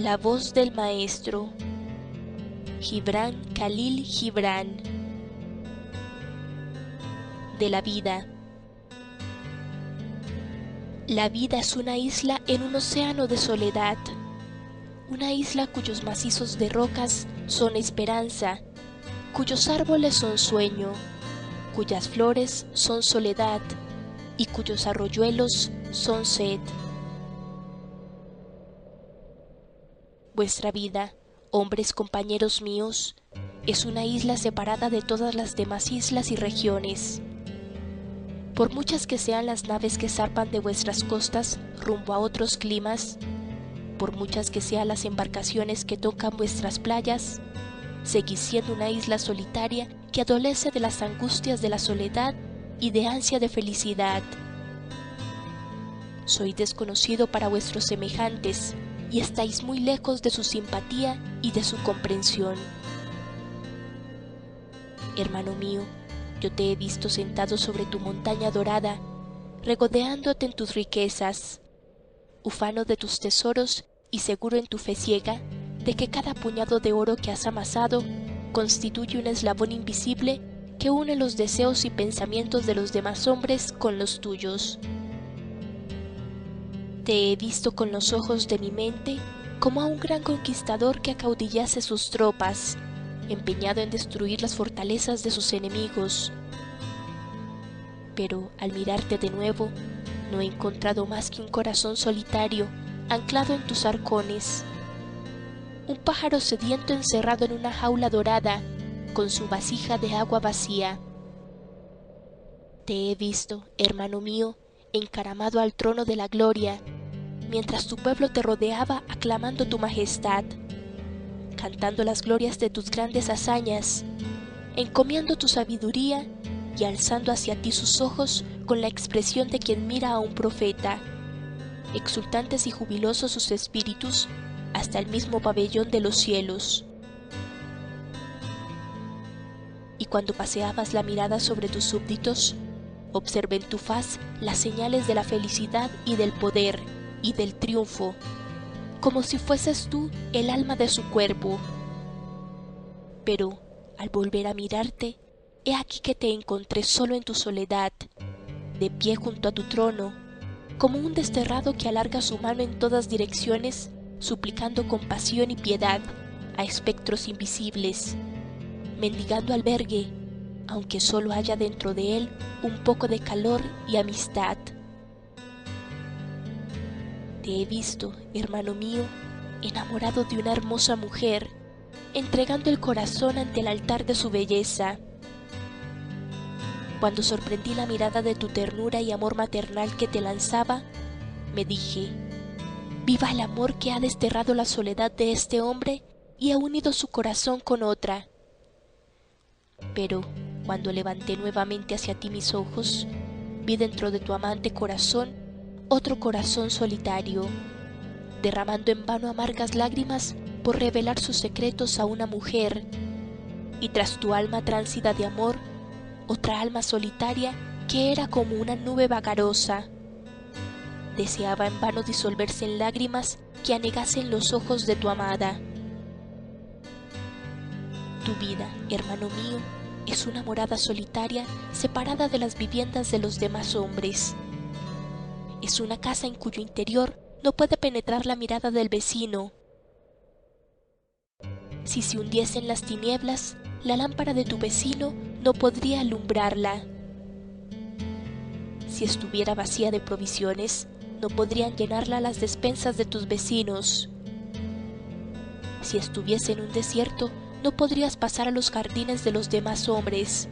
La voz del maestro. Gibran Khalil Gibran. De la vida. La vida es una isla en un océano de soledad, una isla cuyos macizos de rocas son esperanza, cuyos árboles son sueño, cuyas flores son soledad y cuyos arroyuelos son sed. Vuestra vida, hombres compañeros míos, es una isla separada de todas las demás islas y regiones. Por muchas que sean las naves que zarpan de vuestras costas rumbo a otros climas, por muchas que sean las embarcaciones que tocan vuestras playas, seguís siendo una isla solitaria que adolece de las angustias de la soledad y de ansia de felicidad. Soy desconocido para vuestros semejantes y estáis muy lejos de su simpatía y de su comprensión. Hermano mío, yo te he visto sentado sobre tu montaña dorada, regodeándote en tus riquezas, ufano de tus tesoros y seguro en tu fe ciega de que cada puñado de oro que has amasado constituye un eslabón invisible que une los deseos y pensamientos de los demás hombres con los tuyos. Te he visto con los ojos de mi mente como a un gran conquistador que acaudillase sus tropas, empeñado en destruir las fortalezas de sus enemigos. Pero al mirarte de nuevo, no he encontrado más que un corazón solitario anclado en tus arcones, un pájaro sediento encerrado en una jaula dorada con su vasija de agua vacía. Te he visto, hermano mío, encaramado al trono de la gloria, mientras tu pueblo te rodeaba aclamando tu majestad, cantando las glorias de tus grandes hazañas, encomiando tu sabiduría y alzando hacia ti sus ojos con la expresión de quien mira a un profeta, exultantes y jubilosos sus espíritus hasta el mismo pabellón de los cielos. Y cuando paseabas la mirada sobre tus súbditos, observé en tu faz las señales de la felicidad y del poder y del triunfo, como si fueses tú el alma de su cuerpo. Pero, al volver a mirarte, he aquí que te encontré solo en tu soledad, de pie junto a tu trono, como un desterrado que alarga su mano en todas direcciones, suplicando compasión y piedad a espectros invisibles, mendigando albergue, aunque solo haya dentro de él un poco de calor y amistad. Te he visto, hermano mío, enamorado de una hermosa mujer, entregando el corazón ante el altar de su belleza. Cuando sorprendí la mirada de tu ternura y amor maternal que te lanzaba, me dije: viva el amor que ha desterrado la soledad de este hombre y ha unido su corazón con otra. Pero, cuando levanté nuevamente hacia ti mis ojos, vi dentro de tu amante corazón otro corazón solitario, derramando en vano amargas lágrimas por revelar sus secretos a una mujer, y tras tu alma tránsida de amor, otra alma solitaria que era como una nube vagarosa. Deseaba en vano disolverse en lágrimas que anegasen los ojos de tu amada. Tu vida, hermano mío, es una morada solitaria separada de las viviendas de los demás hombres. Es una casa en cuyo interior no puede penetrar la mirada del vecino. Si se hundiese en las tinieblas, la lámpara de tu vecino no podría alumbrarla. Si estuviera vacía de provisiones, no podrían llenarla las despensas de tus vecinos. Si estuviese en un desierto, no podrías pasar a los jardines de los demás hombres,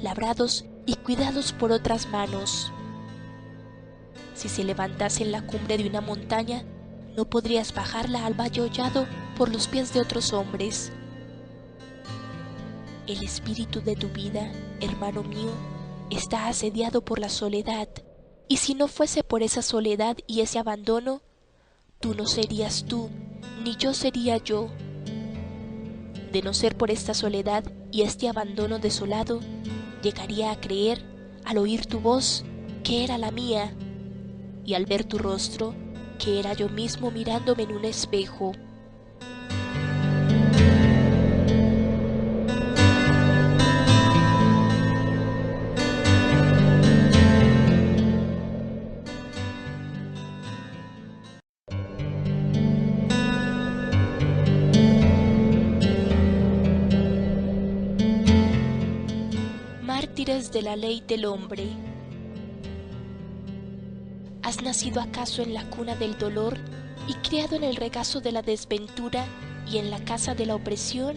labrados y cuidados por otras manos. Si se levantase en la cumbre de una montaña, no podrías bajarla al valle hollado por los pies de otros hombres. El espíritu de tu vida, hermano mío, está asediado por la soledad, y si no fuese por esa soledad y ese abandono, tú no serías tú, ni yo sería yo. De no ser por esta soledad y este abandono desolado, llegaría a creer, al oír tu voz, que era la mía, y al ver tu rostro, que era yo mismo mirándome en un espejo. mártires de la ley del hombre. ¿Has nacido acaso en la cuna del dolor y criado en el regazo de la desventura y en la casa de la opresión?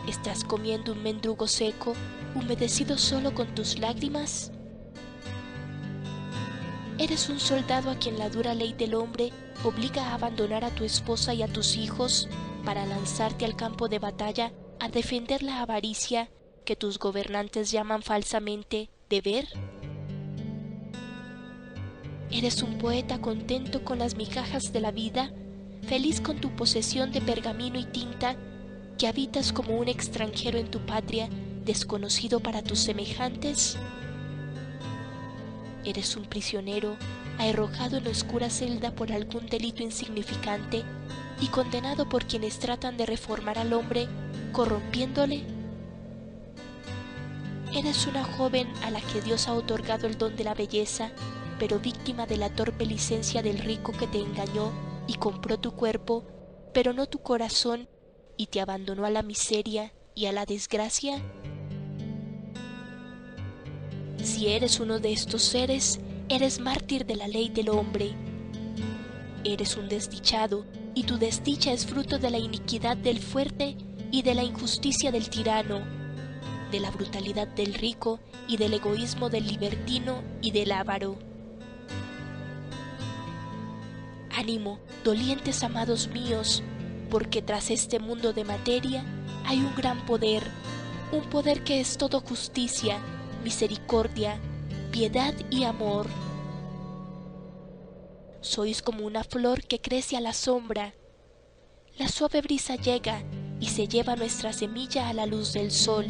¿Estás comiendo un mendrugo seco, humedecido solo con tus lágrimas? ¿Eres un soldado a quien la dura ley del hombre obliga a abandonar a tu esposa y a tus hijos para lanzarte al campo de batalla a defender la avaricia que tus gobernantes llaman falsamente deber? ¿Eres un poeta contento con las migajas de la vida, feliz con tu posesión de pergamino y tinta, que habitas como un extranjero en tu patria, desconocido para tus semejantes? ¿Eres un prisionero, arrojado en oscura celda por algún delito insignificante y condenado por quienes tratan de reformar al hombre, corrompiéndole? ¿Eres una joven a la que Dios ha otorgado el don de la belleza, pero víctima de la torpe licencia del rico que te engañó y compró tu cuerpo, pero no tu corazón, y te abandonó a la miseria y a la desgracia? Si eres uno de estos seres, eres mártir de la ley del hombre. Eres un desdichado, y tu desdicha es fruto de la iniquidad del fuerte y de la injusticia del tirano, de la brutalidad del rico y del egoísmo del libertino y del avaro. Ánimo, dolientes amados míos, porque tras este mundo de materia hay un gran poder, un poder que es todo justicia, misericordia, piedad y amor. Sois como una flor que crece a la sombra. La suave brisa llega y se lleva nuestra semilla a la luz del sol,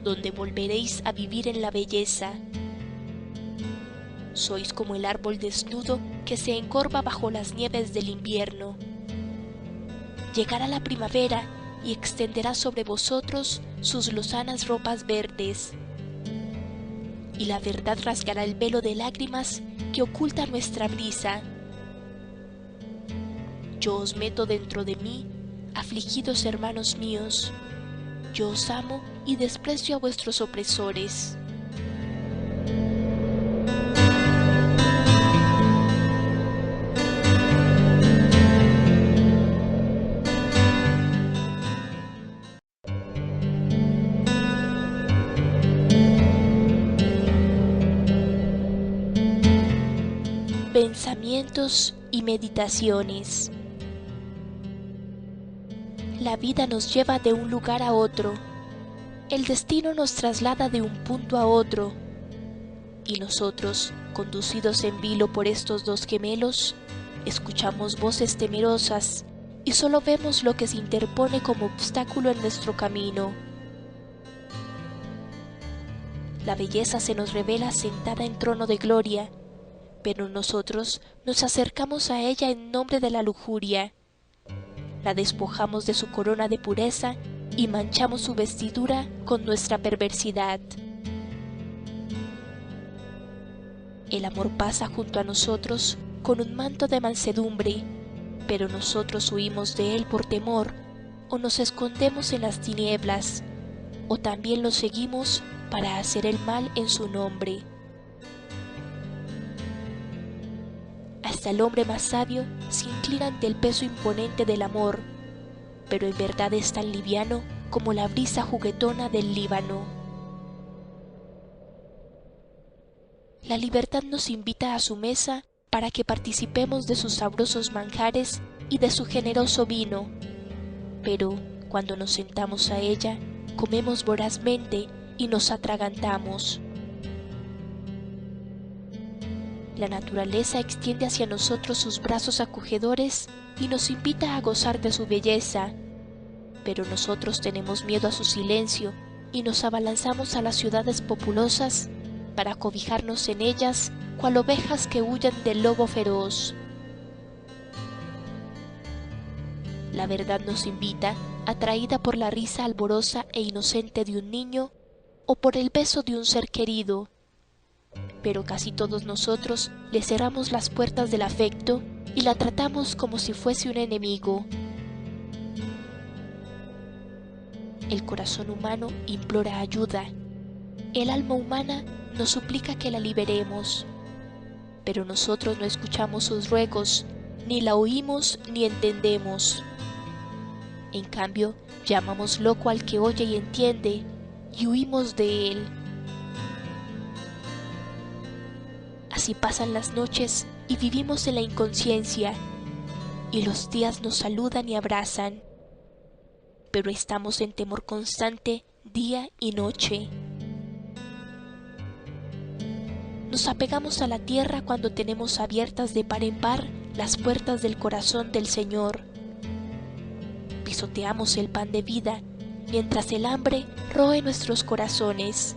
donde volveréis a vivir en la belleza. Sois como el árbol desnudo que se encorva bajo las nieves del invierno. Llegará la primavera y extenderá sobre vosotros sus lozanas ropas verdes. Y la verdad rasgará el velo de lágrimas que oculta nuestra brisa. Yo os meto dentro de mí, afligidos hermanos míos. Yo os amo y desprecio a vuestros opresores. Pensamientos y meditaciones. La vida nos lleva de un lugar a otro. El destino nos traslada de un punto a otro. Y nosotros, conducidos en vilo por estos dos gemelos, escuchamos voces temerosas y solo vemos lo que se interpone como obstáculo en nuestro camino. La belleza se nos revela sentada en trono de gloria, pero nosotros nos acercamos a ella en nombre de la lujuria. La despojamos de su corona de pureza y manchamos su vestidura con nuestra perversidad. El amor pasa junto a nosotros con un manto de mansedumbre, pero nosotros huimos de él por temor, o nos escondemos en las tinieblas, o también lo seguimos para hacer el mal en su nombre. Hasta el hombre más sabio se inclina ante el peso imponente del amor, pero en verdad es tan liviano como la brisa juguetona del Líbano. La libertad nos invita a su mesa para que participemos de sus sabrosos manjares y de su generoso vino, pero cuando nos sentamos a ella, comemos vorazmente y nos atragantamos. La naturaleza extiende hacia nosotros sus brazos acogedores y nos invita a gozar de su belleza, pero nosotros tenemos miedo a su silencio y nos abalanzamos a las ciudades populosas para cobijarnos en ellas cual ovejas que huyen del lobo feroz. La verdad nos invita, atraída por la risa alborosa e inocente de un niño o por el beso de un ser querido, pero casi todos nosotros le cerramos las puertas del afecto y la tratamos como si fuese un enemigo. El corazón humano implora ayuda. El alma humana nos suplica que la liberemos. Pero nosotros no escuchamos sus ruegos, ni la oímos ni entendemos. En cambio, llamamos loco al que oye y entiende, y huimos de él. Así pasan las noches y vivimos en la inconsciencia, y los días nos saludan y abrazan, pero estamos en temor constante día y noche. Nos apegamos a la tierra cuando tenemos abiertas de par en par las puertas del corazón del Señor. Pisoteamos el pan de vida, mientras el hambre roe nuestros corazones.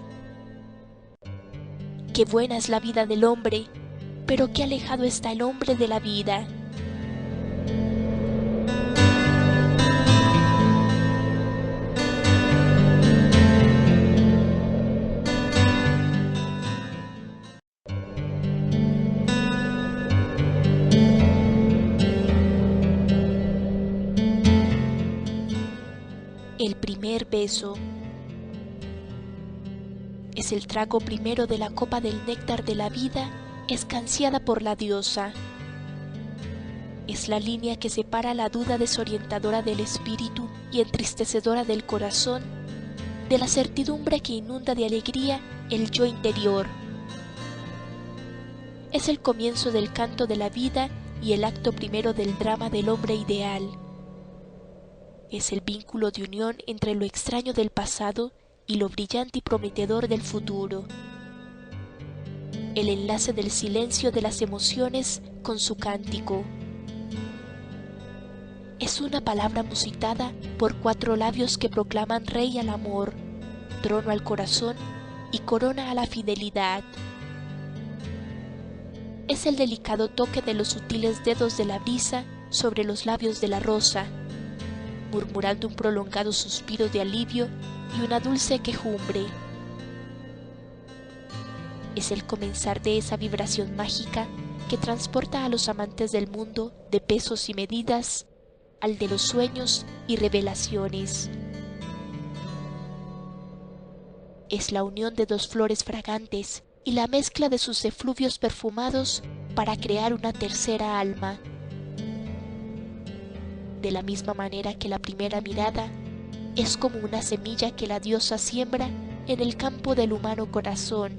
Qué buena es la vida del hombre, pero qué alejado está el hombre de la vida. El primer beso es el trago primero de la copa del néctar de la vida escanciada por la diosa. Es la línea que separa la duda desorientadora del espíritu y entristecedora del corazón de la certidumbre que inunda de alegría el yo interior. Es el comienzo del canto de la vida y el acto primero del drama del hombre ideal. Es el vínculo de unión entre lo extraño del pasado y lo brillante y prometedor del futuro. El enlace del silencio de las emociones con su cántico. Es una palabra musitada por 4 labios que proclaman rey al amor, trono al corazón y corona a la fidelidad. Es el delicado toque de los sutiles dedos de la brisa sobre los labios de la rosa, murmurando un prolongado suspiro de alivio y una dulce quejumbre. Es el comenzar de esa vibración mágica que transporta a los amantes del mundo de pesos y medidas al de los sueños y revelaciones. Es la unión de 2 flores fragantes y la mezcla de sus efluvios perfumados para crear una tercera alma. De la misma manera que la primera mirada es como una semilla que la diosa siembra en el campo del humano corazón,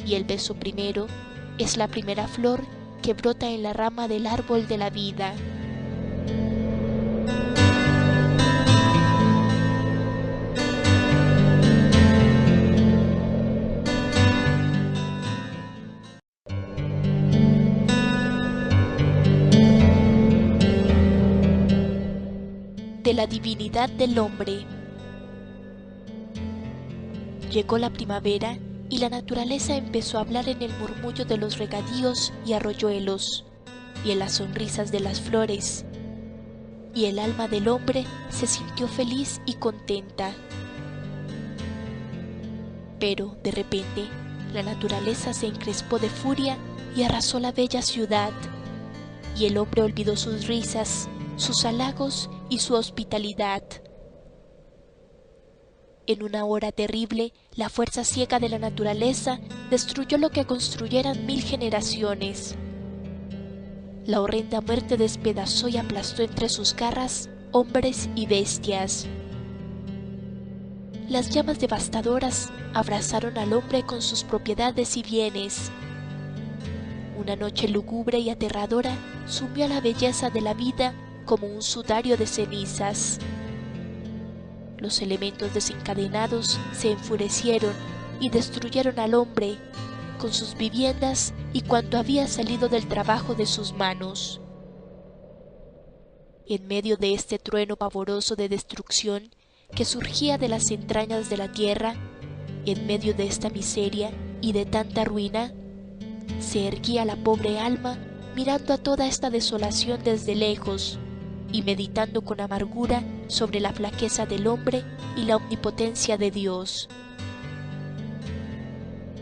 y el beso primero es la primera flor que brota en la rama del árbol de la vida. De la divinidad del hombre. Llegó la primavera y la naturaleza empezó a hablar en el murmullo de los regadíos y arroyuelos, y en las sonrisas de las flores, y el alma del hombre se sintió feliz y contenta. Pero, de repente, la naturaleza se encrespó de furia y arrasó la bella ciudad, y el hombre olvidó sus risas, sus halagos y su hospitalidad. En una hora terrible, la fuerza ciega de la naturaleza destruyó lo que construyeran 1000 generaciones. La horrenda muerte despedazó y aplastó entre sus garras hombres y bestias. Las llamas devastadoras abrazaron al hombre con sus propiedades y bienes. Una noche lúgubre y aterradora sumió a la belleza de la vida como un sudario de cenizas. Los elementos desencadenados se enfurecieron y destruyeron al hombre, con sus viviendas y cuanto había salido del trabajo de sus manos. En medio de este trueno pavoroso de destrucción que surgía de las entrañas de la tierra, en medio de esta miseria y de tanta ruina, se erguía la pobre alma mirando a toda esta desolación desde lejos, y meditando con amargura sobre la flaqueza del hombre y la omnipotencia de Dios.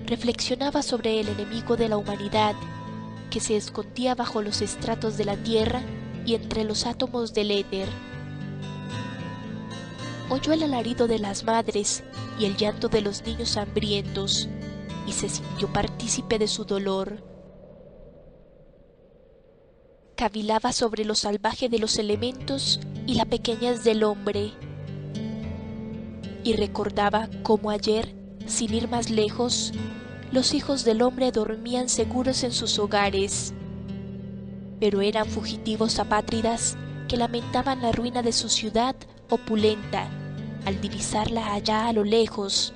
Reflexionaba sobre el enemigo de la humanidad, que se escondía bajo los estratos de la tierra y entre los átomos del éter. oyó el alarido de las madres y el llanto de los niños hambrientos, y se sintió partícipe de su dolor. Cavilaba sobre lo salvaje de los elementos y la pequeñez del hombre, y recordaba cómo ayer, sin ir más lejos, los hijos del hombre dormían seguros en sus hogares, pero eran fugitivos apátridas que lamentaban la ruina de su ciudad opulenta al divisarla allá a lo lejos,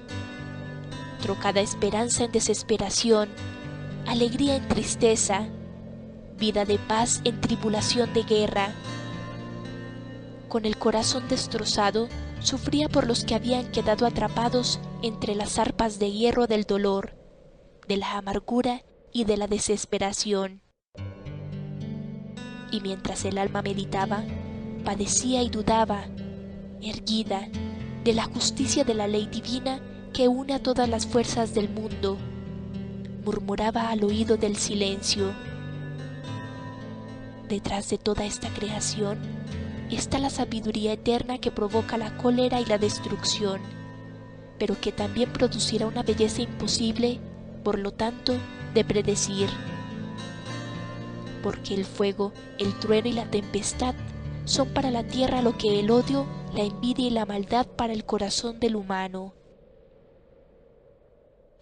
trocada esperanza en desesperación, alegría en tristeza, vida de paz en tribulación de guerra. Con el corazón destrozado, sufría por los que habían quedado atrapados entre las arpas de hierro del dolor, de la amargura y de la desesperación. Y mientras el alma meditaba, padecía y dudaba, erguida, de la justicia de la ley divina que une a todas las fuerzas del mundo, murmuraba al oído del silencio: detrás de toda esta creación está la sabiduría eterna que provoca la cólera y la destrucción, pero que también producirá una belleza imposible, por lo tanto, de predecir. Porque el fuego, el trueno y la tempestad son para la tierra lo que el odio, la envidia y la maldad para el corazón del humano.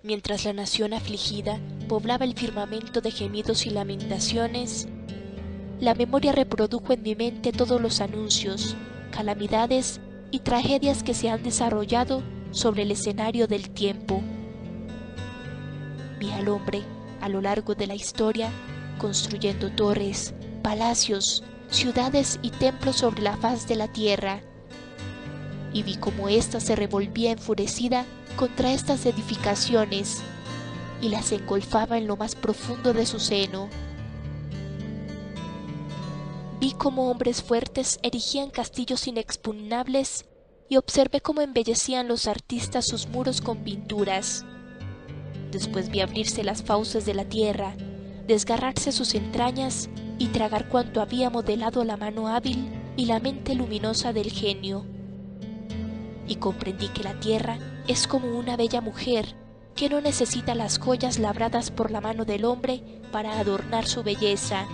Mientras la nación afligida poblaba el firmamento de gemidos y lamentaciones, la memoria reprodujo en mi mente todos los anuncios, calamidades y tragedias que se han desarrollado sobre el escenario del tiempo. Vi al hombre, a lo largo de la historia, construyendo torres, palacios, ciudades y templos sobre la faz de la tierra, y vi cómo ésta se revolvía enfurecida contra estas edificaciones y las engolfaba en lo más profundo de su seno. Vi cómo hombres fuertes erigían castillos inexpugnables y observé cómo embellecían los artistas sus muros con pinturas. Después vi abrirse las fauces de la tierra, desgarrarse sus entrañas y tragar cuanto había modelado la mano hábil y la mente luminosa del genio. Y comprendí que la tierra es como una bella mujer que no necesita las joyas labradas por la mano del hombre para adornar su belleza,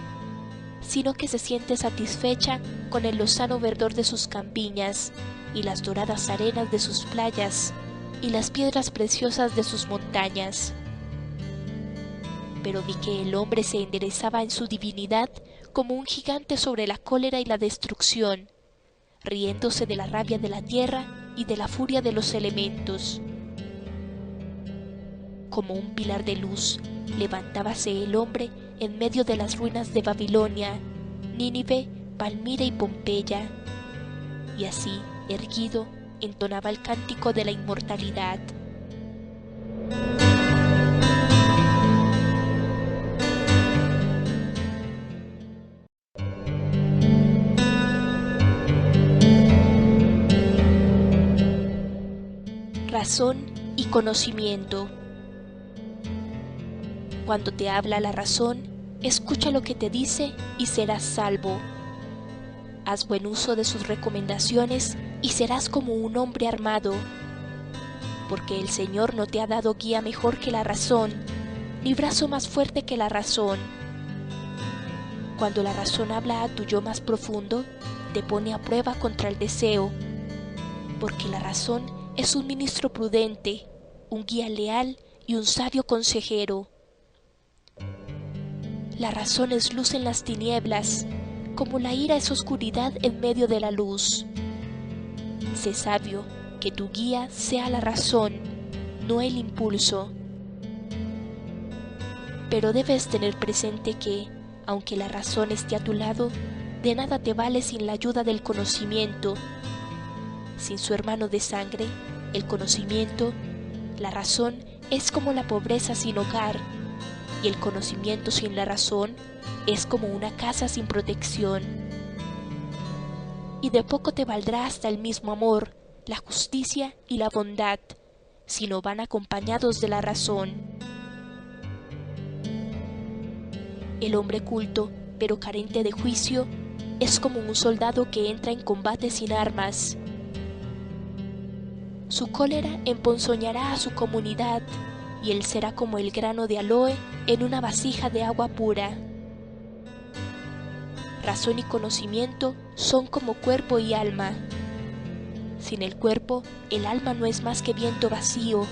sino que se siente satisfecha con el lozano verdor de sus campiñas y las doradas arenas de sus playas y las piedras preciosas de sus montañas. Pero vi que el hombre se enderezaba en su divinidad como un gigante sobre la cólera y la destrucción, riéndose de la rabia de la tierra y de la furia de los elementos. Como un pilar de luz, levantábase el hombre en medio de las ruinas de Babilonia, Nínive, Palmira y Pompeya, y así, erguido, entonaba el cántico de la inmortalidad. Razón y conocimiento. Cuando te habla la razón, escucha lo que te dice y serás salvo. Haz buen uso de sus recomendaciones y serás como un hombre armado, porque el Señor no te ha dado guía mejor que la razón, ni brazo más fuerte que la razón. Cuando la razón habla a tu yo más profundo, te pone a prueba contra el deseo, porque la razón es un ministro prudente, un guía leal y un sabio consejero. La razón es luz en las tinieblas, como la ira es oscuridad en medio de la luz. Sé sabio, que tu guía sea la razón, no el impulso. Pero debes tener presente que, aunque la razón esté a tu lado, de nada te vale sin la ayuda del conocimiento. Sin su hermano de sangre, el conocimiento, la razón es como la pobreza sin hogar, y el conocimiento sin la razón es como una casa sin protección. Y de poco te valdrá hasta el mismo amor, la justicia y la bondad, si no van acompañados de la razón. El hombre culto, pero carente de juicio, es como un soldado que entra en combate sin armas. Su cólera emponzoñará a su comunidad, y él será como el grano de aloe en una vasija de agua pura. Razón y conocimiento son como cuerpo y alma. Sin el cuerpo, el alma no es más que viento vacío.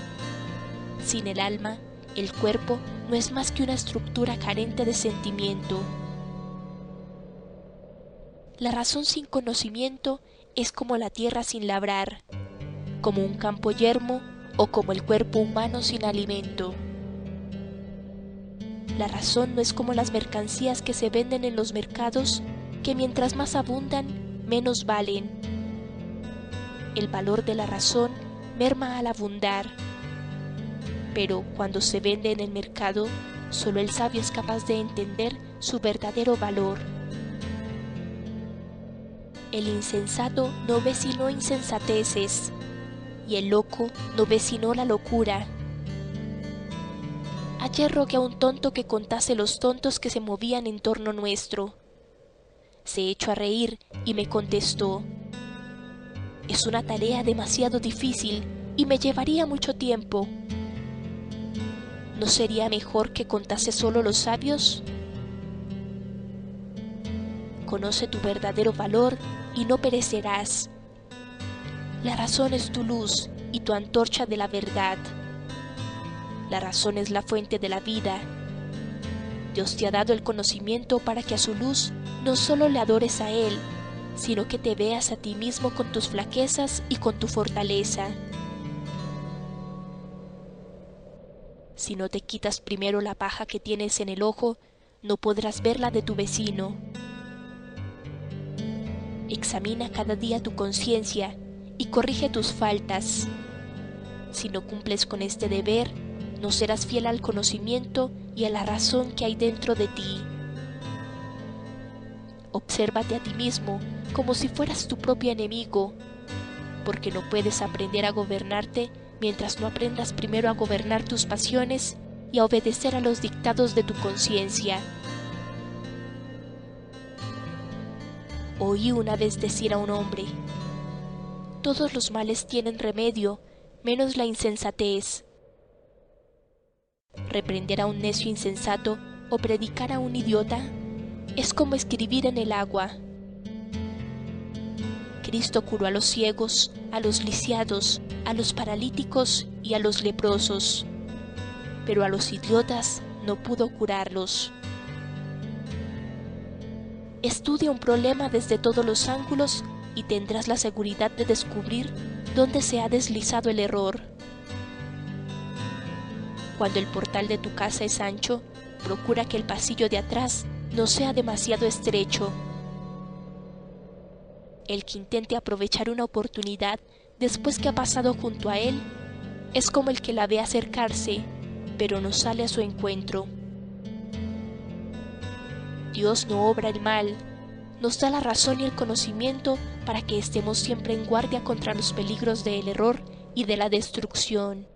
Sin el alma, el cuerpo no es más que una estructura carente de sentimiento. La razón sin conocimiento es como la tierra sin labrar, como un campo yermo o como el cuerpo humano sin alimento. La razón no es como las mercancías que se venden en los mercados, que mientras más abundan, menos valen. El valor de la razón merma al abundar, pero cuando se vende en el mercado, solo el sabio es capaz de entender su verdadero valor. El insensato no ve sino insensateces, y el loco no ve sino la locura. Ayer rogué a un tonto que contase los tontos que se movían en torno nuestro. Se echó a reír y me contestó: es una tarea demasiado difícil y me llevaría mucho tiempo. ¿No sería mejor que contase solo los sabios? Conoce tu verdadero valor y no perecerás. La razón es tu luz y tu antorcha de la verdad. La razón es la fuente de la vida. Dios te ha dado el conocimiento para que a su luz no solo le adores a Él, sino que te veas a ti mismo con tus flaquezas y con tu fortaleza. Si no te quitas primero la paja que tienes en el ojo, no podrás ver la de tu vecino. Examina cada día tu conciencia y corrige tus faltas. Si no cumples con este deber, no serás fiel al conocimiento y a la razón que hay dentro de ti. Obsérvate a ti mismo como si fueras tu propio enemigo, porque no puedes aprender a gobernarte mientras no aprendas primero a gobernar tus pasiones y a obedecer a los dictados de tu conciencia. Oí una vez decir a un hombre: todos los males tienen remedio, menos la insensatez. Reprender a un necio insensato o predicar a un idiota es como escribir en el agua. Cristo curó a los ciegos, a los lisiados, a los paralíticos y a los leprosos, pero a los idiotas no pudo curarlos. Estudia un problema desde todos los ángulos y tendrás la seguridad de descubrir dónde se ha deslizado el error. Cuando el portal de tu casa es ancho, procura que el pasillo de atrás no sea demasiado estrecho. El que intente aprovechar una oportunidad después que ha pasado junto a él es como el que la ve acercarse, pero no sale a su encuentro. Dios no obra el mal, nos da la razón y el conocimiento para que estemos siempre en guardia contra los peligros del error y de la destrucción.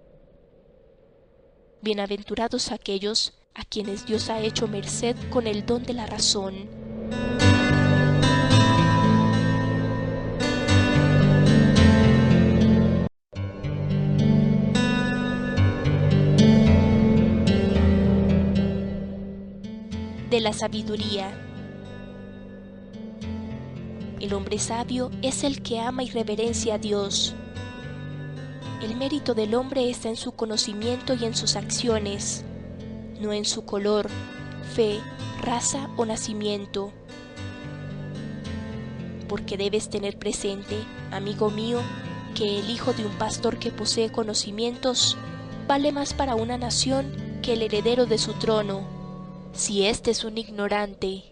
Bienaventurados aquellos a quienes Dios ha hecho merced con el don de la razón. De la sabiduría. El hombre sabio es el que ama y reverencia a Dios. El mérito del hombre está en su conocimiento y en sus acciones, no en su color, fe, raza o nacimiento. Porque debes tener presente, amigo mío, que el hijo de un pastor que posee conocimientos vale más para una nación que el heredero de su trono, si éste es un ignorante.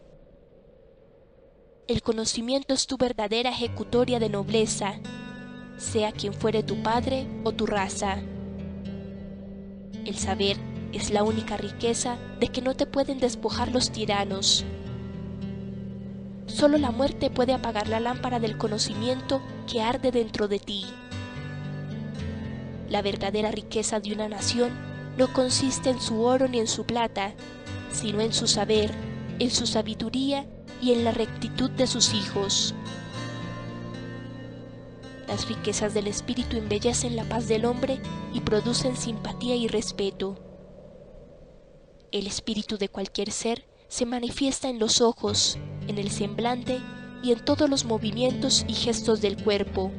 El conocimiento es tu verdadera ejecutoria de nobleza, sea quien fuere tu padre o tu raza. El saber es la única riqueza de que no te pueden despojar los tiranos. Solo la muerte puede apagar la lámpara del conocimiento que arde dentro de ti. La verdadera riqueza de una nación no consiste en su oro ni en su plata, sino en su saber, en su sabiduría y en la rectitud de sus hijos. Las riquezas del espíritu embellecen la paz del hombre y producen simpatía y respeto. El espíritu de cualquier ser se manifiesta en los ojos, en el semblante y en todos los movimientos y gestos del cuerpo.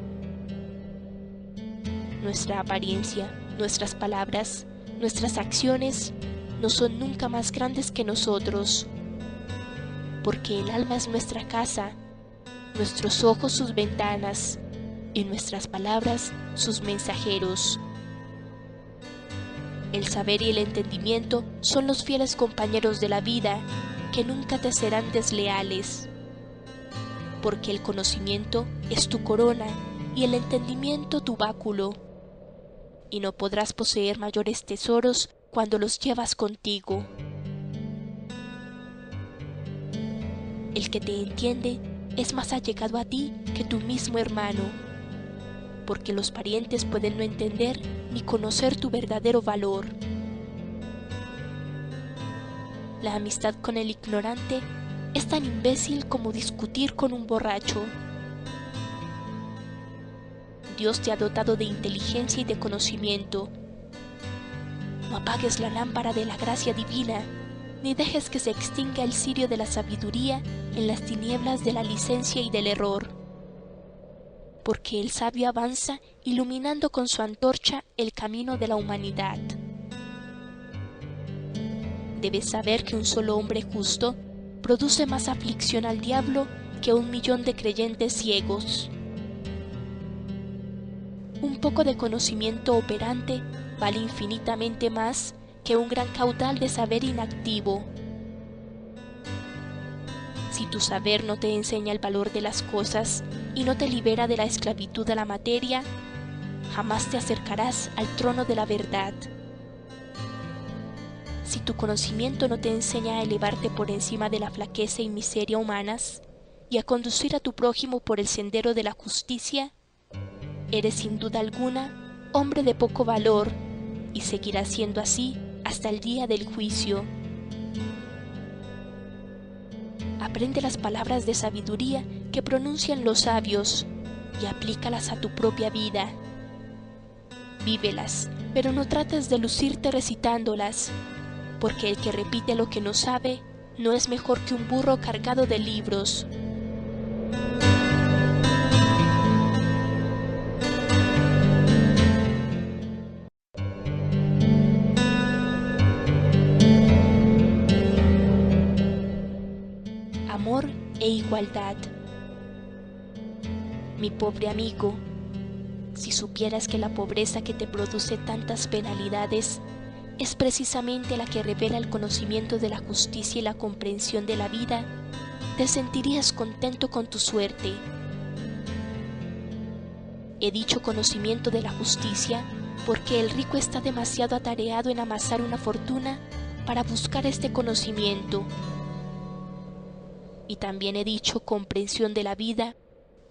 Nuestra apariencia, nuestras palabras, nuestras acciones no son nunca más grandes que nosotros, porque el alma es nuestra casa, nuestros ojos sus ventanas y nuestras palabras sus mensajeros. El saber y el entendimiento son los fieles compañeros de la vida que nunca te serán desleales, porque el conocimiento es tu corona y el entendimiento tu báculo, y no podrás poseer mayores tesoros cuando los llevas contigo. El que te entiende es más allegado a ti que tu mismo hermano, porque los parientes pueden no entender ni conocer tu verdadero valor. La amistad con el ignorante es tan imbécil como discutir con un borracho. Dios te ha dotado de inteligencia y de conocimiento. No apagues la lámpara de la gracia divina, ni dejes que se extinga el cirio de la sabiduría en las tinieblas de la licencia y del error. Porque el sabio avanza iluminando con su antorcha el camino de la humanidad. Debes saber que un solo hombre justo produce más aflicción al diablo que 1.000.000 de creyentes ciegos. Un poco de conocimiento operante vale infinitamente más que un gran caudal de saber inactivo. Si tu saber no te enseña el valor de las cosas y no te libera de la esclavitud a la materia, jamás te acercarás al trono de la verdad. Si tu conocimiento no te enseña a elevarte por encima de la flaqueza y miseria humanas y a conducir a tu prójimo por el sendero de la justicia, eres sin duda alguna hombre de poco valor y seguirás siendo así hasta el día del juicio. Aprende las palabras de sabiduría que pronuncian los sabios y aplícalas a tu propia vida. Vívelas, pero no trates de lucirte recitándolas, porque el que repite lo que no sabe no es mejor que un burro cargado de libros. Amor e igualdad. Mi pobre amigo, si supieras que la pobreza que te produce tantas penalidades es precisamente la que revela el conocimiento de la justicia y la comprensión de la vida, te sentirías contento con tu suerte. He dicho conocimiento de la justicia porque el rico está demasiado atareado en amasar una fortuna para buscar este conocimiento. Y también he dicho comprensión de la vida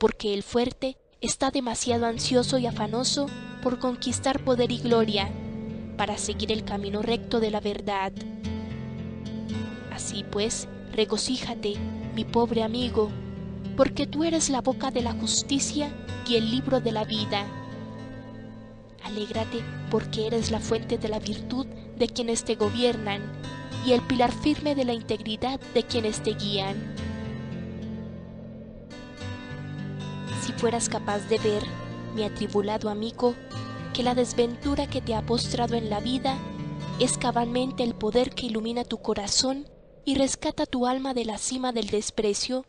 porque el fuerte está demasiado ansioso y afanoso por conquistar poder y gloria para seguir el camino recto de la verdad. Así pues, regocíjate, mi pobre amigo, porque tú eres la boca de la justicia y el libro de la vida. Alégrate porque eres la fuente de la virtud de quienes te gobiernan y el pilar firme de la integridad de quienes te guían. Si fueras capaz de ver, mi atribulado amigo, que la desventura que te ha postrado en la vida es cabalmente el poder que ilumina tu corazón y rescata tu alma de la cima del desprecio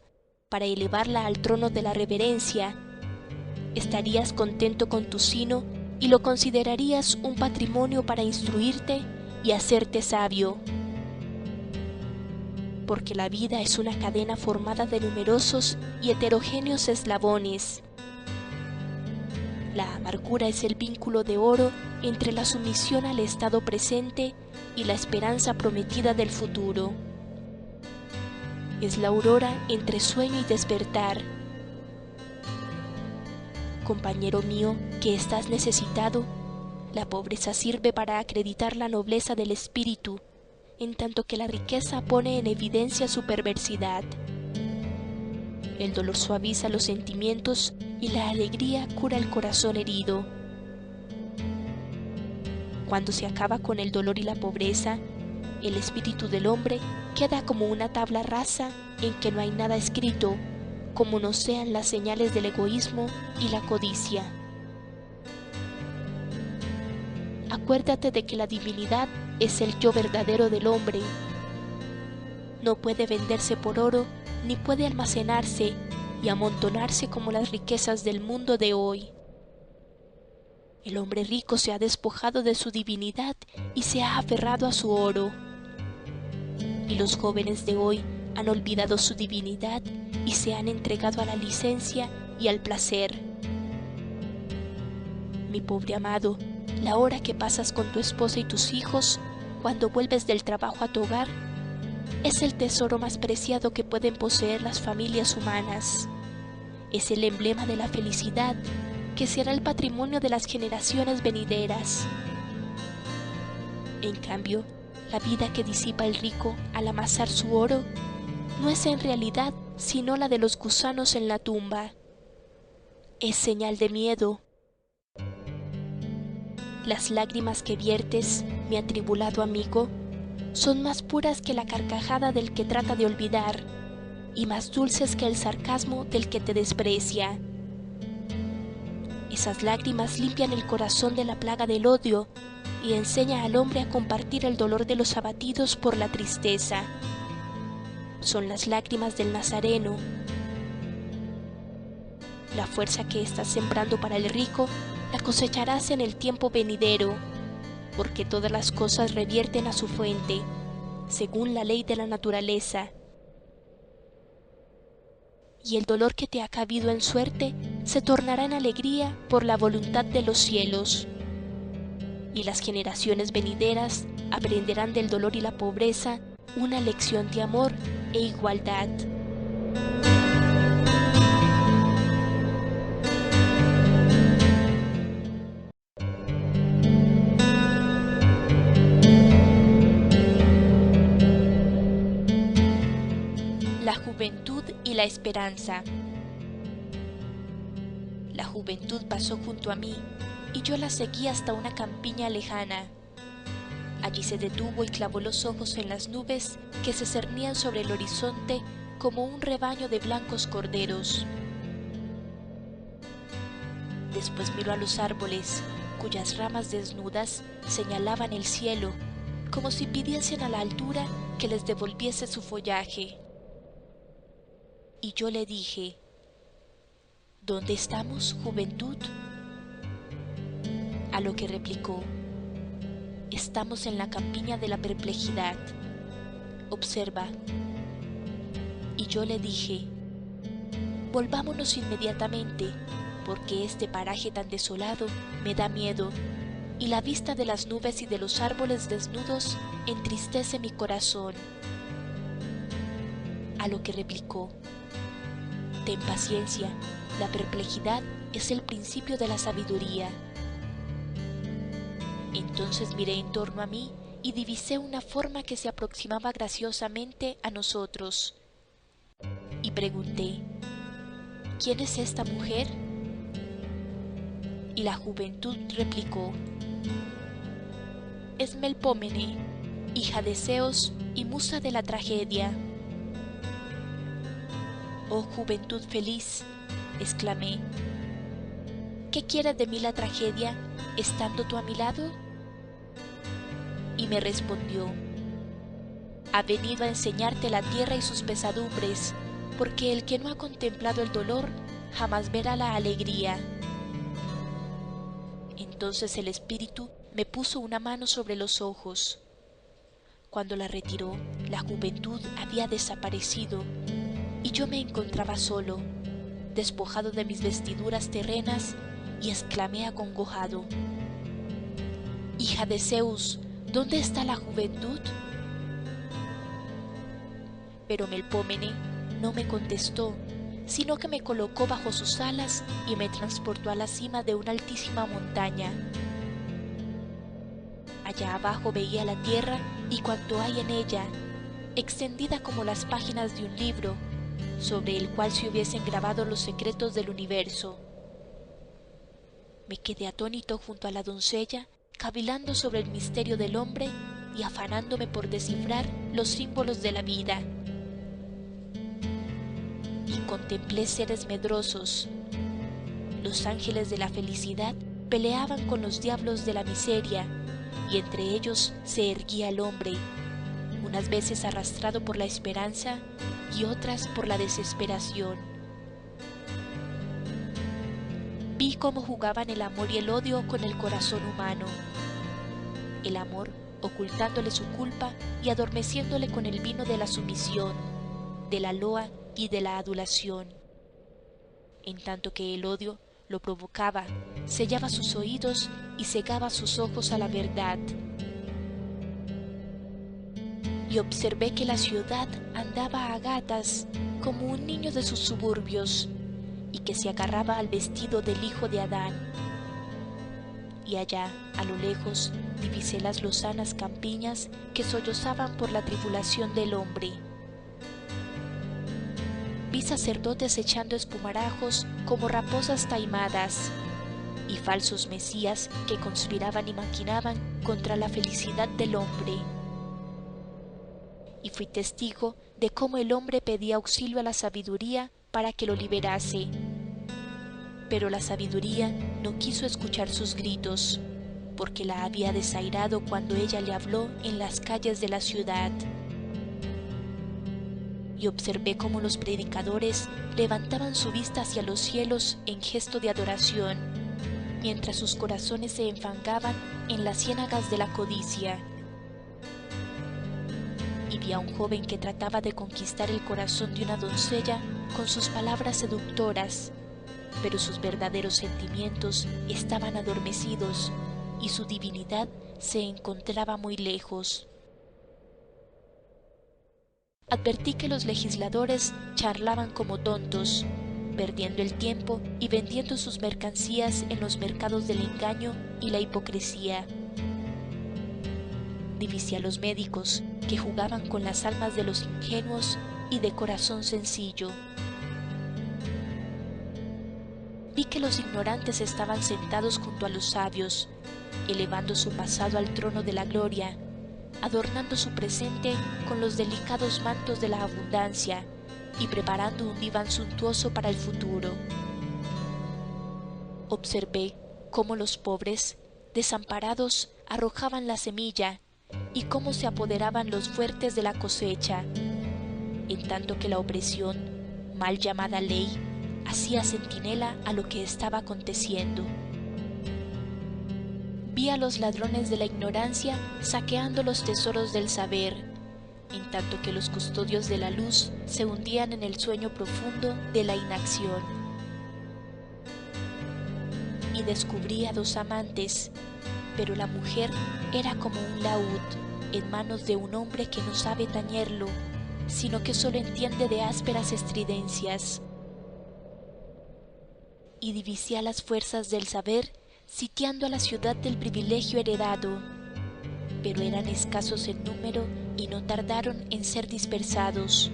para elevarla al trono de la reverencia, estarías contento con tu sino y lo considerarías un patrimonio para instruirte y hacerte sabio. Porque la vida es una cadena formada de numerosos y heterogéneos eslabones. La amargura es el vínculo de oro entre la sumisión al estado presente y la esperanza prometida del futuro. Es la aurora entre sueño y despertar. Compañero mío, que estás necesitado, la pobreza sirve para acreditar la nobleza del espíritu, en tanto que la riqueza pone en evidencia su perversidad. El dolor suaviza los sentimientos y la alegría cura el corazón herido. Cuando se acaba con el dolor y la pobreza, el espíritu del hombre queda como una tabla rasa en que no hay nada escrito, como no sean las señales del egoísmo y la codicia. Acuérdate de que la divinidad es el yo verdadero del hombre. No puede venderse por oro, ni puede almacenarse y amontonarse como las riquezas del mundo de hoy. El hombre rico se ha despojado de su divinidad y se ha aferrado a su oro. Y los jóvenes de hoy han olvidado su divinidad y se han entregado a la licencia y al placer. Mi pobre amado, la hora que pasas con tu esposa y tus hijos, cuando vuelves del trabajo a tu hogar, es el tesoro más preciado que pueden poseer las familias humanas. Es el emblema de la felicidad que será el patrimonio de las generaciones venideras. En cambio, la vida que disipa el rico al amasar su oro no es en realidad sino la de los gusanos en la tumba. Es señal de miedo. Las lágrimas que viertes, mi atribulado amigo, son más puras que la carcajada del que trata de olvidar, y más dulces que el sarcasmo del que te desprecia. Esas lágrimas limpian el corazón de la plaga del odio y enseña al hombre a compartir el dolor de los abatidos por la tristeza. Son las lágrimas del Nazareno. La fuerza que estás sembrando para el rico la cosecharás en el tiempo venidero, porque todas las cosas revierten a su fuente, según la ley de la naturaleza. Y el dolor que te ha cabido en suerte se tornará en alegría por la voluntad de los cielos. Y las generaciones venideras aprenderán del dolor y la pobreza una lección de amor e igualdad. La juventud y la esperanza. La juventud pasó junto a mí y yo la seguí hasta una campiña lejana. Allí se detuvo y clavó los ojos en las nubes que se cernían sobre el horizonte como un rebaño de blancos corderos. Después miró a los árboles, cuyas ramas desnudas señalaban el cielo, como si pidiesen a la altura que les devolviese su follaje. Y yo le dije: ¿Dónde estamos, juventud? A lo que replicó: estamos en la campiña de la perplejidad. Observa. Y yo le dije: volvámonos inmediatamente, porque este paraje tan desolado me da miedo, y la vista de las nubes y de los árboles desnudos entristece mi corazón. A lo que replicó: ten paciencia, la perplejidad es el principio de la sabiduría. Entonces miré en torno a mí y divisé una forma que se aproximaba graciosamente a nosotros. Y pregunté: ¿quién es esta mujer? Y la juventud replicó: es Melpómene, hija de Zeus y musa de la tragedia. Oh juventud feliz, exclamé, ¿qué quiere de mí la tragedia, estando tú a mi lado? Y me respondió: ha venido a enseñarte la tierra y sus pesadumbres, porque el que no ha contemplado el dolor jamás verá la alegría. Entonces el espíritu me puso una mano sobre los ojos. Cuando la retiró, la juventud había desaparecido y yo me encontraba solo, despojado de mis vestiduras terrenas, y exclamé acongojado: hija de Zeus, ¿dónde está la juventud? Pero Melpómene no me contestó, sino que me colocó bajo sus alas y me transportó a la cima de una altísima montaña. Allá abajo veía la tierra y cuanto hay en ella, extendida como las páginas de un libro, sobre el cual se hubiesen grabado los secretos del universo. Me quedé atónito junto a la doncella, cavilando sobre el misterio del hombre y afanándome por descifrar los símbolos de la vida. Y contemplé seres medrosos. Los ángeles de la felicidad peleaban con los diablos de la miseria, y entre ellos se erguía el hombre, unas veces arrastrado por la esperanza y otras por la desesperación. Vi cómo jugaban el amor y el odio con el corazón humano. El amor ocultándole su culpa y adormeciéndole con el vino de la sumisión, de la loa y de la adulación, en tanto que el odio lo provocaba, sellaba sus oídos y cegaba sus ojos a la verdad. Y observé que la ciudad andaba a gatas como un niño de sus suburbios, y que se agarraba al vestido del hijo de Adán. Y allá, a lo lejos, divisé las lozanas campiñas que sollozaban por la tribulación del hombre. Vi sacerdotes echando espumarajos como raposas taimadas, y falsos mesías que conspiraban y maquinaban contra la felicidad del hombre. Y fui testigo de cómo el hombre pedía auxilio a la sabiduría para que lo liberase. Pero la sabiduría no quiso escuchar sus gritos, porque la había desairado cuando ella le habló en las calles de la ciudad. Y observé cómo los predicadores levantaban su vista hacia los cielos en gesto de adoración, mientras sus corazones se enfangaban en las ciénagas de la codicia. Y vi a un joven que trataba de conquistar el corazón de una doncella con sus palabras seductoras, pero sus verdaderos sentimientos estaban adormecidos y su divinidad se encontraba muy lejos. Advertí que los legisladores charlaban como tontos, perdiendo el tiempo y vendiendo sus mercancías en los mercados del engaño y la hipocresía. Divisé a los médicos que jugaban con las almas de los ingenuos y de corazón sencillo. Vi que los ignorantes estaban sentados junto a los sabios, elevando su pasado al trono de la gloria, adornando su presente con los delicados mantos de la abundancia y preparando un diván suntuoso para el futuro. Observé cómo los pobres, desamparados, arrojaban la semilla y cómo se apoderaban los fuertes de la cosecha, en tanto que la opresión, mal llamada ley, hacía centinela a lo que estaba aconteciendo. Vi a los ladrones de la ignorancia saqueando los tesoros del saber, en tanto que los custodios de la luz se hundían en el sueño profundo de la inacción. Y descubrí a dos amantes, pero la mujer era como un laúd en manos de un hombre que no sabe tañerlo, sino que solo entiende de ásperas estridencias. Y divisé a las fuerzas del saber sitiando a la ciudad del privilegio heredado, pero eran escasos en número y no tardaron en ser dispersados.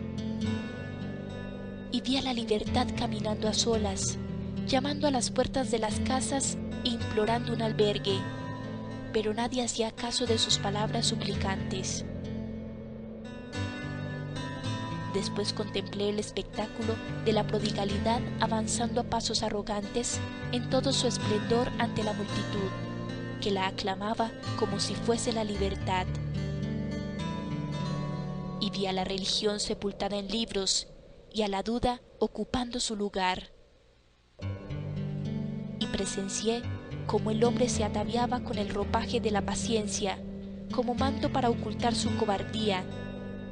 Y vi a la libertad caminando a solas, llamando a las puertas de las casas e implorando un albergue, pero nadie hacía caso de sus palabras suplicantes. Después contemplé el espectáculo de la prodigalidad avanzando a pasos arrogantes en todo su esplendor ante la multitud, que la aclamaba como si fuese la libertad. Y vi a la religión sepultada en libros y a la duda ocupando su lugar. Y presencié cómo el hombre se ataviaba con el ropaje de la paciencia, como manto para ocultar su cobardía,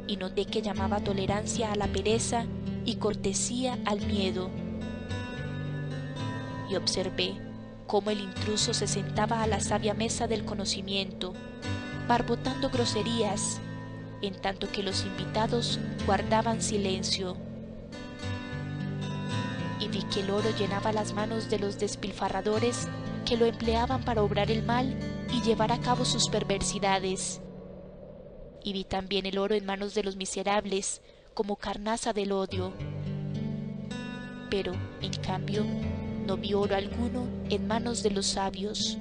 y noté que llamaba tolerancia a la pereza y cortesía al miedo. Y observé cómo el intruso se sentaba a la sabia mesa del conocimiento, barbotando groserías, en tanto que los invitados guardaban silencio. Y vi que el oro llenaba las manos de los despilfarradores que lo empleaban para obrar el mal y llevar a cabo sus perversidades. Y vi también el oro en manos de los miserables como carnaza del odio. Pero, en cambio, no vi oro alguno en manos de los sabios.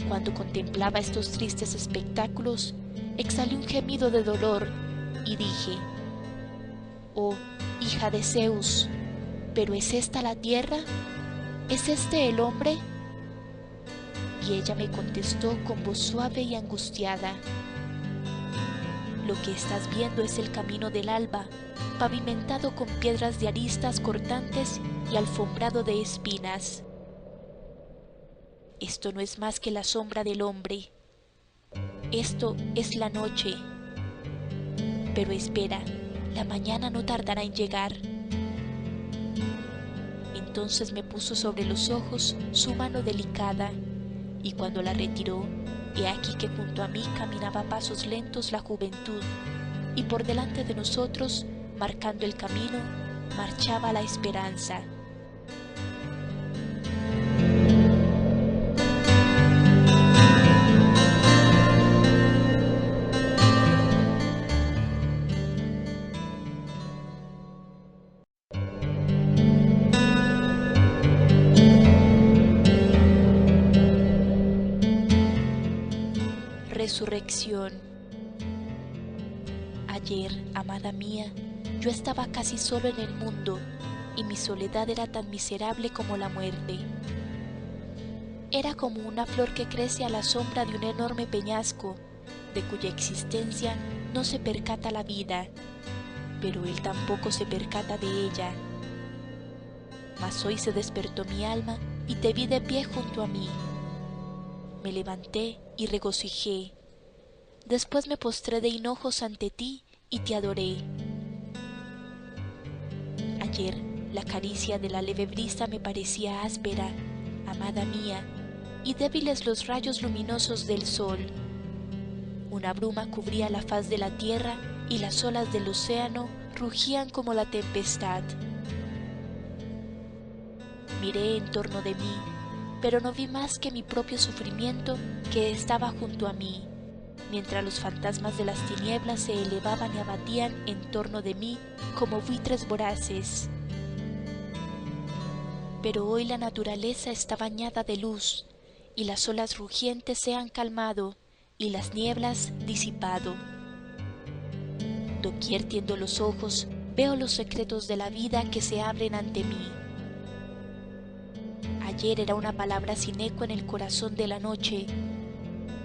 Cuando contemplaba estos tristes espectáculos, exhalé un gemido de dolor y dije: «Oh, hija de Zeus, ¿pero es esta la tierra? ¿Es este el hombre?». Y ella me contestó con voz suave y angustiada: «Lo que estás viendo es el camino del alba, pavimentado con piedras de aristas cortantes y alfombrado de espinas. Esto no es más que la sombra del hombre. Esto es la noche. Pero espera, la mañana no tardará en llegar». Entonces me puso sobre los ojos su mano delicada, y cuando la retiró, he aquí que junto a mí caminaba a pasos lentos la juventud, y por delante de nosotros, marcando el camino, marchaba la esperanza. Resurrección. Ayer, amada mía, yo estaba casi solo en el mundo, y mi soledad era tan miserable como la muerte. Era como una flor que crece a la sombra de un enorme peñasco, de cuya existencia no se percata la vida, pero él tampoco se percata de ella. Mas hoy se despertó mi alma y te vi de pie junto a mí. Me levanté y regocijé. Después me postré de hinojos ante ti y te adoré. Ayer la caricia de la leve brisa me parecía áspera, amada mía, y débiles los rayos luminosos del sol. Una bruma cubría la faz de la tierra y las olas del océano rugían como la tempestad. Miré en torno de mí, pero no vi más que mi propio sufrimiento que estaba junto a mí, mientras los fantasmas de las tinieblas se elevaban y abatían en torno de mí como buitres voraces. Pero hoy la naturaleza está bañada de luz, y las olas rugientes se han calmado, y las nieblas disipado. Doquier tiendo los ojos, veo los secretos de la vida que se abren ante mí. Ayer era una palabra sin eco en el corazón de la noche.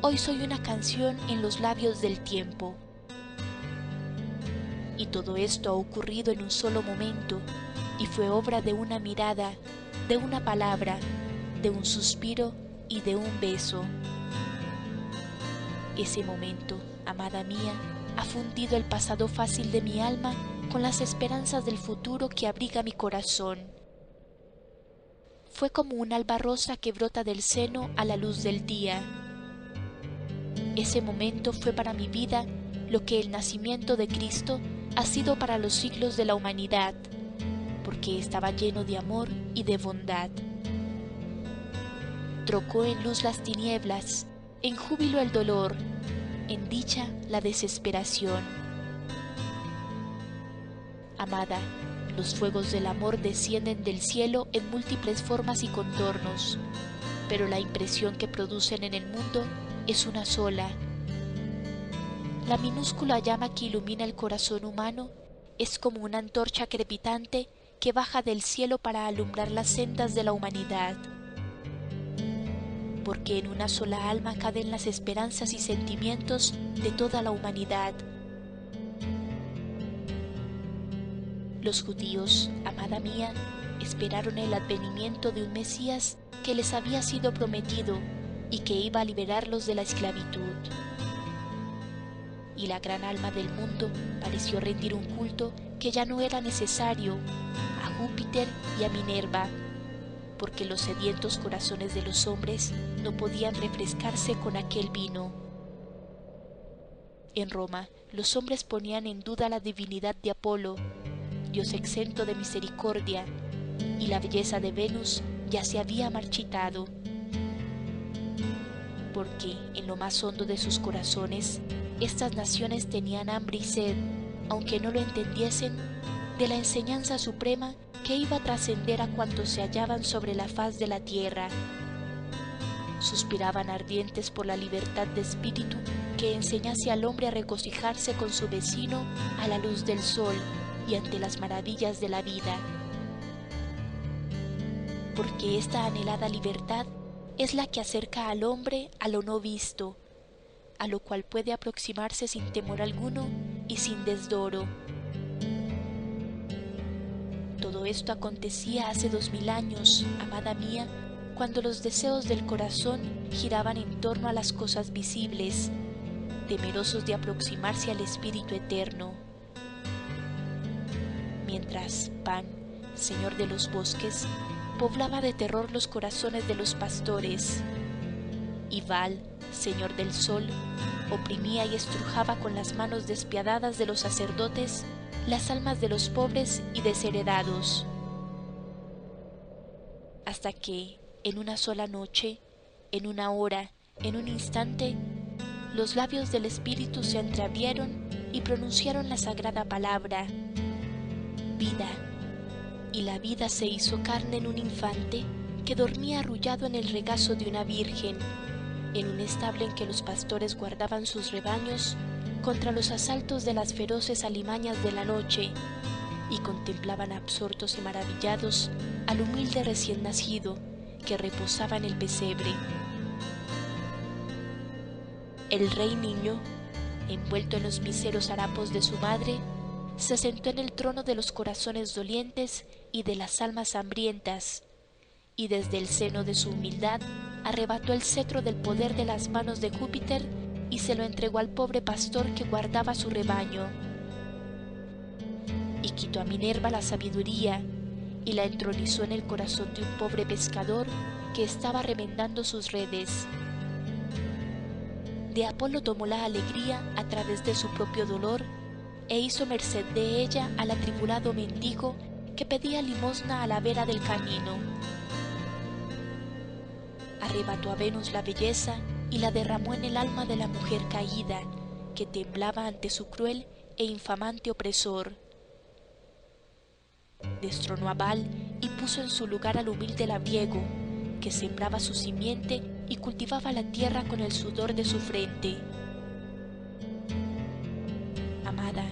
Hoy soy una canción en los labios del tiempo. Y todo esto ha ocurrido en un solo momento, y fue obra de una mirada, de una palabra, de un suspiro y de un beso. Ese momento, amada mía, ha fundido el pasado fácil de mi alma con las esperanzas del futuro que abriga mi corazón. Fue como un alba rosa que brota del seno a la luz del día. Ese momento fue para mi vida lo que el nacimiento de Cristo ha sido para los siglos de la humanidad, porque estaba lleno de amor y de bondad. Trocó en luz las tinieblas, en júbilo el dolor, en dicha la desesperación. Amada, los fuegos del amor descienden del cielo en múltiples formas y contornos, pero la impresión que producen en el mundo es una sola. La minúscula llama que ilumina el corazón humano es como una antorcha crepitante que baja del cielo para alumbrar las sendas de la humanidad. Porque en una sola alma caben las esperanzas y sentimientos de toda la humanidad. Los judíos, amada mía, esperaron el advenimiento de un Mesías que les había sido prometido y que iba a liberarlos de la esclavitud. Y la gran alma del mundo pareció rendir un culto que ya no era necesario a Júpiter y a Minerva, porque los sedientos corazones de los hombres no podían refrescarse con aquel vino. En Roma, los hombres ponían en duda la divinidad de Apolo, dios exento de misericordia, y la belleza de Venus ya se había marchitado, porque en lo más hondo de sus corazones estas naciones tenían hambre y sed, aunque no lo entendiesen, de la enseñanza suprema que iba a trascender a cuantos se hallaban sobre la faz de la tierra. Suspiraban ardientes por la libertad de espíritu que enseñase al hombre a regocijarse con su vecino a la luz del sol y ante las maravillas de la vida. Porque esta anhelada libertad es la que acerca al hombre a lo no visto, a lo cual puede aproximarse sin temor alguno y sin desdoro. Todo esto acontecía hace 2000 años, amada mía, cuando los deseos del corazón giraban en torno a las cosas visibles, temerosos de aproximarse al Espíritu Eterno. Mientras Pan, Señor de los bosques, poblaba de terror los corazones de los pastores, y Baal, Señor del sol, oprimía y estrujaba con las manos despiadadas de los sacerdotes las almas de los pobres y desheredados, hasta que, en una sola noche, en una hora, en un instante, los labios del Espíritu se entreabrieron y pronunciaron la sagrada palabra, vida, y la vida se hizo carne en un infante que dormía arrullado en el regazo de una virgen, en un establo en que los pastores guardaban sus rebaños contra los asaltos de las feroces alimañas de la noche, y contemplaban absortos y maravillados al humilde recién nacido que reposaba en el pesebre. El rey niño, envuelto en los míseros harapos de su madre, se sentó en el trono de los corazones dolientes y de las almas hambrientas, y desde el seno de su humildad arrebató el cetro del poder de las manos de Júpiter y se lo entregó al pobre pastor que guardaba su rebaño. Y quitó a Minerva la sabiduría y la entronizó en el corazón de un pobre pescador que estaba remendando sus redes. De Apolo tomó la alegría a través de su propio dolor e hizo merced de ella al atribulado mendigo que pedía limosna a la vera del camino. Arrebató a Venus la belleza y la derramó en el alma de la mujer caída, que temblaba ante su cruel e infamante opresor. Destronó a Baal y puso en su lugar al humilde labriego, que sembraba su simiente y cultivaba la tierra con el sudor de su frente. Amada,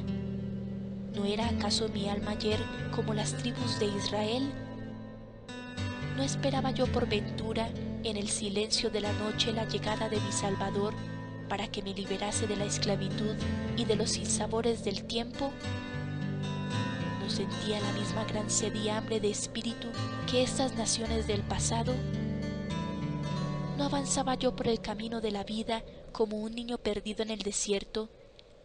¿no era acaso mi alma ayer como las tribus de Israel? ¿No esperaba yo por ventura en el silencio de la noche la llegada de mi Salvador para que me liberase de la esclavitud y de los sinsabores del tiempo? ¿No sentía la misma gran sed y hambre de espíritu que estas naciones del pasado? ¿No avanzaba yo por el camino de la vida como un niño perdido en el desierto?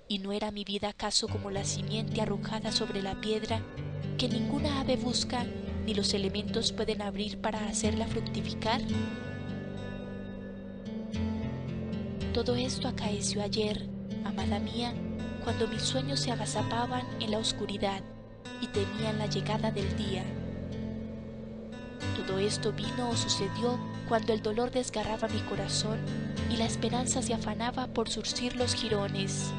¿Y no era mi vida acaso como la simiente arrojada sobre la piedra, que ninguna ave busca ni los elementos pueden abrir para hacerla fructificar? Todo esto acaeció ayer, amada mía, cuando mis sueños se agazapaban en la oscuridad y temían la llegada del día. Todo esto vino o sucedió cuando el dolor desgarraba mi corazón y la esperanza se afanaba por zurcir los jirones.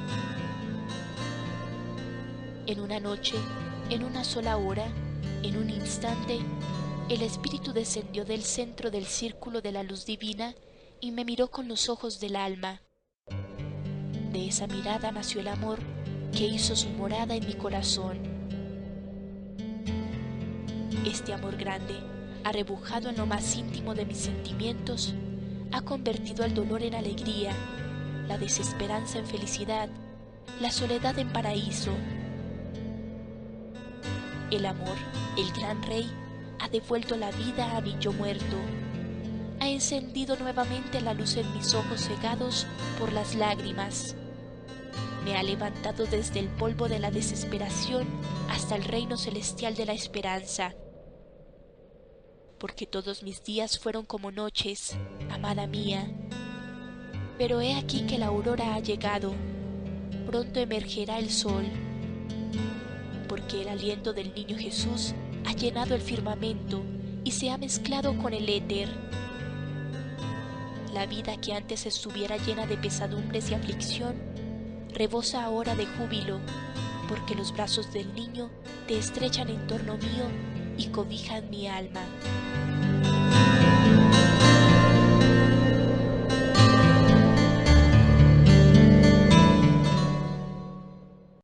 En una noche, en una sola hora, en un instante, el Espíritu descendió del centro del círculo de la luz divina y me miró con los ojos del alma. De esa mirada nació el amor que hizo su morada en mi corazón. Este amor grande, arrebujado en lo más íntimo de mis sentimientos, ha convertido el dolor en alegría, la desesperanza en felicidad, la soledad en paraíso. El amor, el gran rey, ha devuelto la vida a mi yo muerto, ha encendido nuevamente la luz en mis ojos cegados por las lágrimas, me ha levantado desde el polvo de la desesperación hasta el reino celestial de la esperanza. Porque todos mis días fueron como noches, amada mía. Pero he aquí que la aurora ha llegado, pronto emergerá el sol, porque el aliento del niño Jesús ha llenado el firmamento y se ha mezclado con el éter. La vida que antes estuviera llena de pesadumbres y aflicción, rebosa ahora de júbilo, porque los brazos del niño te estrechan en torno mío y cobijan mi alma.